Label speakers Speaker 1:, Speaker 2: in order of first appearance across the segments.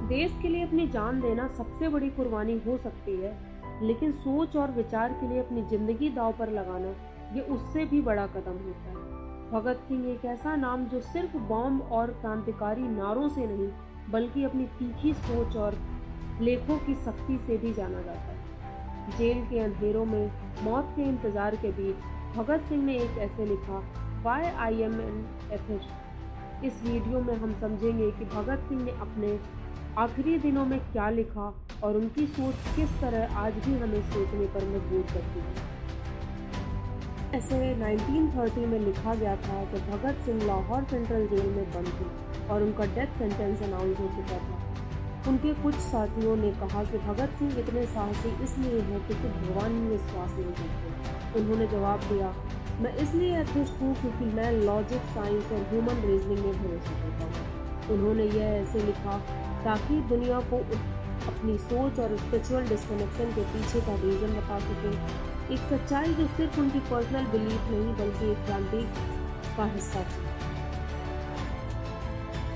Speaker 1: देश के लिए अपनी जान देना सबसे बड़ी कुर्बानी हो सकती है, लेकिन सोच और विचार के लिए अपनी जिंदगी दांव पर लगाना ये उससे भी बड़ा कदम होता है। भगत सिंह एक ऐसा नाम जो सिर्फ बॉम्ब और क्रांतिकारी नारों से नहीं, बल्कि अपनी तीखी सोच और लेखों की शक्ति से भी जाना जाता है। जेल के अंधेरों में मौत के इंतजार के बीच भगत सिंह ने एक ऐसे लिखा, why I am an atheist. इस वीडियो में हम समझेंगे कि भगत सिंह ने अपने आखिरी दिनों में क्या लिखा और उनकी सोच किस तरह आज भी हमें सोचने पर मजबूर करती है। ऐसे 1930 में लिखा गया था जब भगत सिंह लाहौर सेंट्रल जेल में बंद थे और उनका डेथ सेंटेंस अनाउंस हो चुका था। उनके कुछ साथियों ने कहा कि भगत सिंह इतने साहसी इसलिए हैं क्योंकि भगवान में विश्वास नहीं करते। उन्होंने जवाब दिया, मैं इसलिए एथिस्ट हूँ क्योंकि मैं लॉजिक, साइंस और ह्यूमन रीजनिंग में भरोसा करता हूँ। उन्होंने यह ऐसे लिखा ताकि दुनिया को अपनी सोच और स्पिरिचुअल डिस्कनेक्शन के पीछे का रीज़न बता सके, एक सच्चाई जो सिर्फ उनकी पर्सनल बिलीफ नहीं बल्कि एक क्रांति का हिस्सा थी।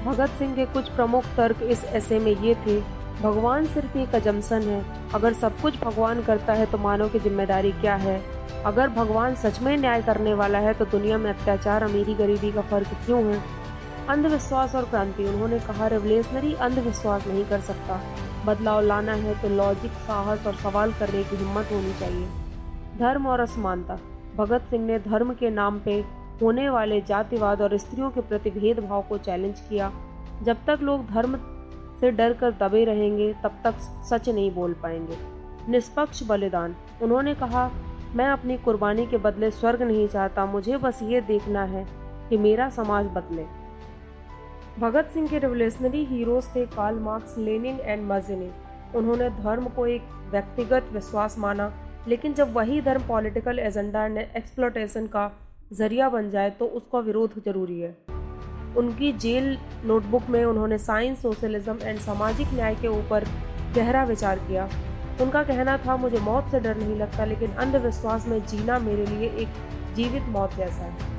Speaker 1: भगत सिंह के कुछ प्रमुख तर्क इस ऐसे में ये थे, भगवान सिर्फ एक अजम्पशन है। अगर सब कुछ भगवान करता है तो मानव की जिम्मेदारी क्या है? अगर भगवान सच में न्याय करने वाला है तो दुनिया में अत्याचार, अमीरी, गरीबी का फर्क क्यों है? अंधविश्वास और क्रांति। उन्होंने कहा, रेवोल्यूशनरी अंधविश्वास नहीं कर सकता, बदलाव लाना है तो लॉजिक, साहस और सवाल करने की हिम्मत होनी चाहिए। धर्म और असमानता। भगत सिंह ने धर्म के नाम पे होने वाले जातिवाद और स्त्रियों के प्रति भेदभाव को चैलेंज किया। जब तक लोग धर्म से डर कर दबे रहेंगे तब तक सच नहीं बोल पाएंगे। निष्पक्ष बलिदान। उन्होंने कहा, मैं अपनी कुर्बानी के बदले स्वर्ग नहीं चाहता, मुझे बस ये देखना है कि मेरा समाज बदले। भगत सिंह के रेवोल्यूशनरी हीरोज थे कार्ल मार्क्स, लेनिन एंड मज़ेनी। उन्होंने धर्म को एक व्यक्तिगत विश्वास माना, लेकिन जब वही धर्म पॉलिटिकल एजेंडा एंड एक्सप्लॉयटेशन का जरिया बन जाए तो उसका विरोध जरूरी है। उनकी जेल नोटबुक में उन्होंने साइंस, सोशलिज्म एंड सामाजिक न्याय के ऊपर गहरा विचार किया। उनका कहना था, मुझे मौत से डर नहीं लगता, लेकिन अंधविश्वास में जीना मेरे लिए एक जीवित मौत जैसा है।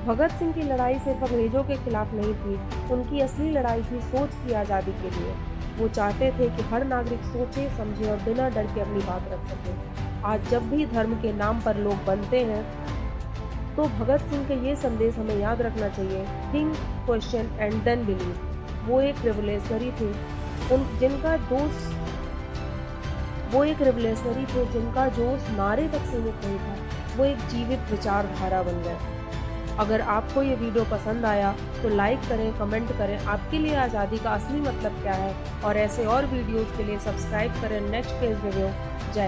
Speaker 1: भगत सिंह की लड़ाई सिर्फ अंग्रेजों के खिलाफ नहीं थी, उनकी असली लड़ाई थी सोच की आज़ादी के लिए। वो चाहते थे कि हर नागरिक सोचे, समझे और बिना डर के अपनी बात रख सके। आज जब भी धर्म के नाम पर लोग बनते हैं तो भगत सिंह के ये संदेश हमें याद रखना चाहिए, think, question and then believe. वो एक रेवोल्यूशनरी थे जिनका जोश नारे तक सीमित नहीं था, वो एक जीवित विचारधारा बन गए। अगर आपको ये वीडियो पसंद आया तो लाइक करें, कमेंट करें आपके लिए आज़ादी का असली मतलब क्या है, और ऐसे और वीडियोस के लिए सब्सक्राइब करें नेक्स्ट पेज रिव्यू। जय